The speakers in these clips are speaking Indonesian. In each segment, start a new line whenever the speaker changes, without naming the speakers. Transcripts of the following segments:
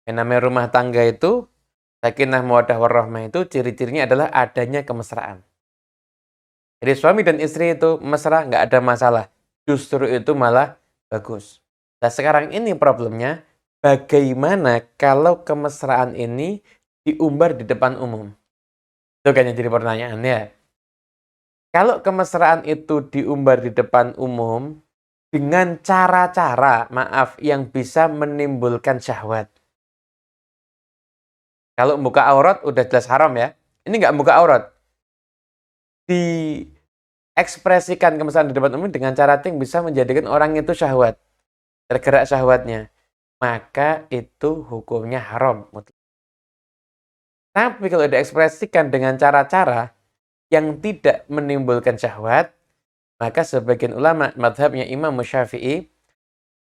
Yang namanya rumah tangga itu, sakinah mawaddah warahmah itu ciri-cirinya adalah adanya kemesraan. Jadi suami dan istri itu mesra, nggak ada masalah. Justru itu malah bagus. Nah sekarang ini problemnya, bagaimana kalau kemesraan ini diumbar di depan umum? Itu kan yang jadi pertanyaannya. Kalau kemesraan itu diumbar di depan umum, dengan cara-cara, maaf, yang bisa menimbulkan syahwat. Kalau buka aurat udah jelas haram ya. Ini nggak buka aurat. Diekspresikan kemesraan di depan umum dengan cara yang bisa menjadikan orang itu syahwat. Tergerak syahwatnya. Maka itu hukumnya haram. Tapi kalau diekspresikan dengan cara-cara yang tidak menimbulkan syahwat, maka sebagian ulama, madhabnya Imam Syafi'i,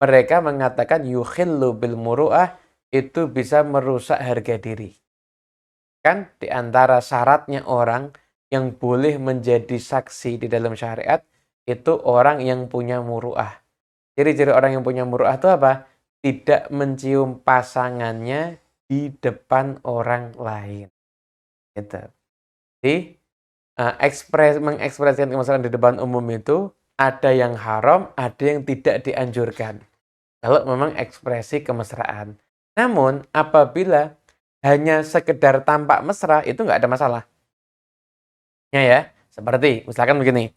mereka mengatakan yukhillu bil muru'ah, itu bisa merusak harga diri. Kan di antara syaratnya orang yang boleh menjadi saksi di dalam syariat, itu orang yang punya muru'ah. Ciri-ciri orang yang punya muru'ah itu apa? Tidak mencium pasangannya di depan orang lain. Gitu. Jadi, mengekspresikan kemesraan di depan umum itu, ada yang haram, ada yang tidak dianjurkan. Kalau memang ekspresi kemesraan. Namun, apabila hanya sekedar tampak mesra, itu nggak ada masalah. Ya, seperti misalkan begini,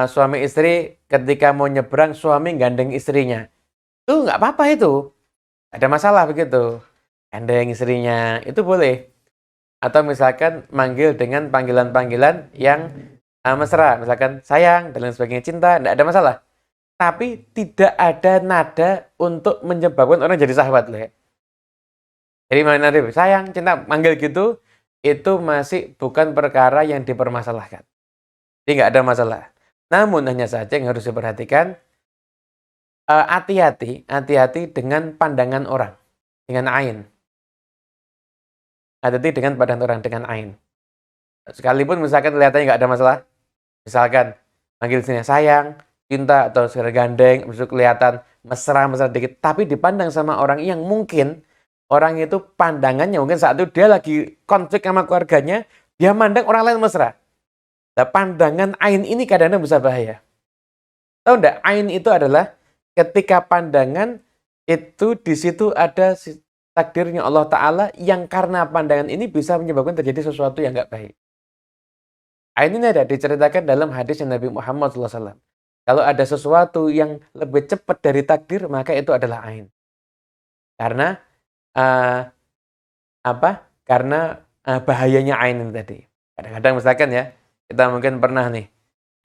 suami istri ketika mau nyebrang, suami gandeng istrinya. Itu nggak apa-apa itu. Ada masalah begitu. Gandeng istrinya, itu boleh. Atau misalkan manggil dengan panggilan-panggilan yang mesra. Misalkan sayang, dan lain sebagainya, cinta, nggak ada masalah. Tapi tidak ada nada untuk menyebabkan orang jadi sahabat loh ya. Jadi mana nanti sayang, cinta, manggil gitu, itu masih bukan perkara yang dipermasalahkan. Jadi nggak ada masalah. Namun hanya saja yang harus diperhatikan, hati-hati dengan pandangan orang, dengan ain. Hati-hati dengan pandangan orang, dengan ain. Sekalipun misalkan kelihatannya nggak ada masalah, misalkan manggil sini sayang, cinta, atau sekedar gandeng, maksud kelihatan mesra-mesra dikit, tapi dipandang sama orang yang mungkin orang itu pandangannya mungkin saat itu dia lagi konflik sama keluarganya, dia mandang orang lain mesra. Nah, pandangan ain ini kadang-kadang bisa bahaya. Tahu enggak? Ain itu adalah ketika pandangan itu di situ ada takdirnya Allah Ta'ala yang karena pandangan ini bisa menyebabkan terjadi sesuatu yang enggak baik. Ain ini ada diceritakan dalam hadis Nabi Muhammad SAW. Kalau ada sesuatu yang lebih cepat dari takdir, maka itu adalah ain. Karena bahayanya ain ini tadi. Kadang-kadang misalkan ya, kita mungkin pernah nih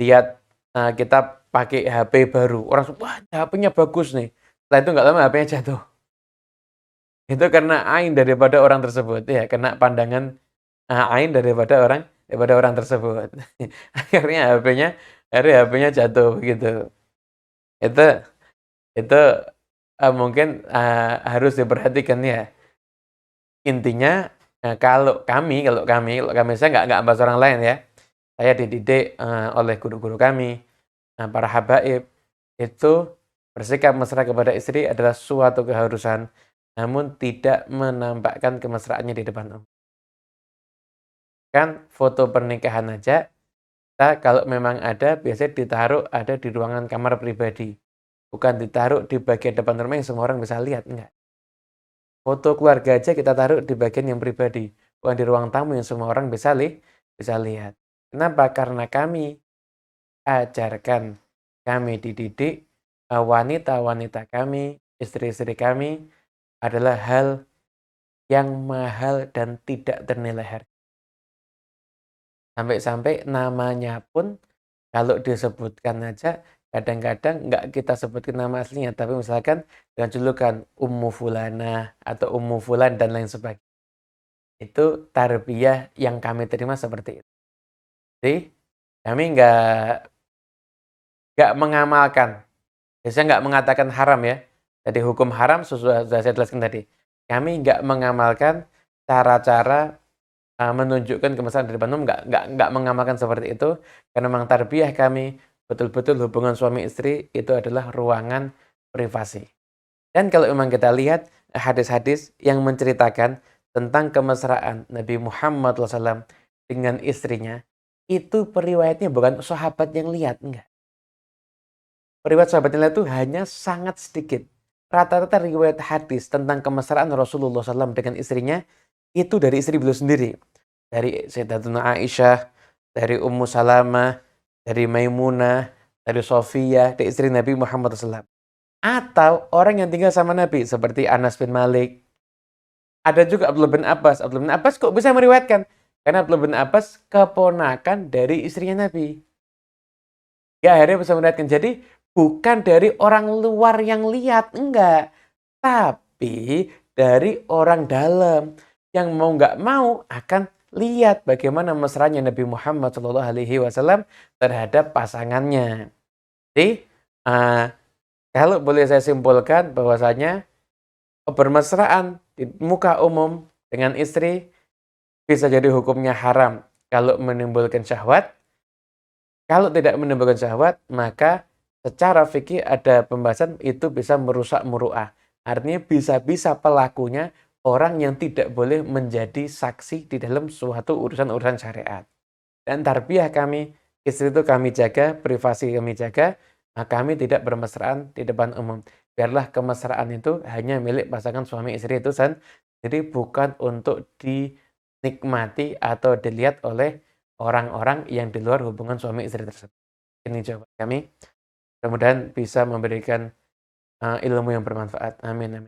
lihat kita pakai HP baru, orang wah HP-nya bagus nih. Setelah itu nggak lama HP-nya jatuh. Itu karena ain daripada orang tersebut ya, kena pandangan ain daripada orang tersebut. Akhirnya HP-nya jatuh begitu. Itu mungkin harus diperhatikan ya. Intinya kalau kami saya nggak bahas orang lain ya. Saya dididik oleh guru-guru kami, para habaib, itu bersikap mesra kepada istri adalah suatu keharusan, namun tidak menampakkan kemesraannya di depan umum. Kan foto pernikahan aja, kita kalau memang ada, biasanya ditaruh ada di ruangan kamar pribadi. Bukan ditaruh di bagian depan rumah yang semua orang bisa lihat, enggak. Foto keluarga aja kita taruh di bagian yang pribadi, bukan di ruang tamu yang semua orang bisa lihat. Kenapa? Karena kami ajarkan, kami dididik, wanita-wanita kami, istri-istri kami adalah hal yang mahal dan tidak ternilai harga. Sampai-sampai namanya pun kalau disebutkan aja kadang-kadang nggak kita sebutkan nama aslinya, tapi misalkan dengan julukan Ummu Fulanah atau Ummu Fulan dan lain sebagainya. Itu tarbiyah yang kami terima seperti itu. Jadi kami nggak mengamalkan, biasanya nggak mengatakan haram ya. Jadi hukum haram sudah saya jelaskan tadi. Kami nggak mengamalkan cara-cara menunjukkan kemesraan di depan umum, nggak mengamalkan seperti itu, karena memang tarbiyah kami betul-betul hubungan suami istri itu adalah ruangan privasi. Dan kalau memang kita lihat hadis-hadis yang menceritakan tentang kemesraan Nabi Muhammad SAW dengan istrinya, itu periwayatnya bukan sahabat yang lihat, enggak. Riwayat sahabat yang lihat itu hanya sangat sedikit. Rata-rata riwayat hadis tentang kemesraan Rasulullah SAW dengan istrinya, itu dari istri beliau sendiri. Dari Sayyidatuna Aisyah, dari Ummu Salamah, dari Maimunah, dari Sofiyah, dari istri Nabi Muhammad SAW. Atau orang yang tinggal sama Nabi, seperti Anas bin Malik. Ada juga Abdullah bin Abbas. Abdullah bin Abbas kok bisa meriwayatkan? Karena Abdullah bin Abbas keponakan dari istrinya Nabi. Ya akhirnya bisa meriwayatkan. Jadi bukan dari orang luar yang lihat, enggak. Tapi dari orang dalam yang mau nggak mau akan lihat bagaimana mesranya Nabi Muhammad SAW terhadap pasangannya. Jadi, kalau boleh saya simpulkan bahwasanya bermesraan di muka umum dengan istri bisa jadi hukumnya haram kalau menimbulkan syahwat. Kalau tidak menimbulkan syahwat, maka secara fikih ada pembahasan itu bisa merusak muru'ah. Artinya bisa-bisa pelakunya orang yang tidak boleh menjadi saksi di dalam suatu urusan-urusan syariat. Dan tarbiyah kami, istri itu kami jaga, privasi kami jaga, maka kami tidak bermesraan di depan umum. Biarlah kemesraan itu hanya milik pasangan suami istri itu sendiri, bukan untuk dinikmati atau dilihat oleh orang-orang yang di luar hubungan suami istri tersebut. Ini jawaban kami. Mudah-mudahan bisa memberikan ilmu yang bermanfaat. Amin. Amin.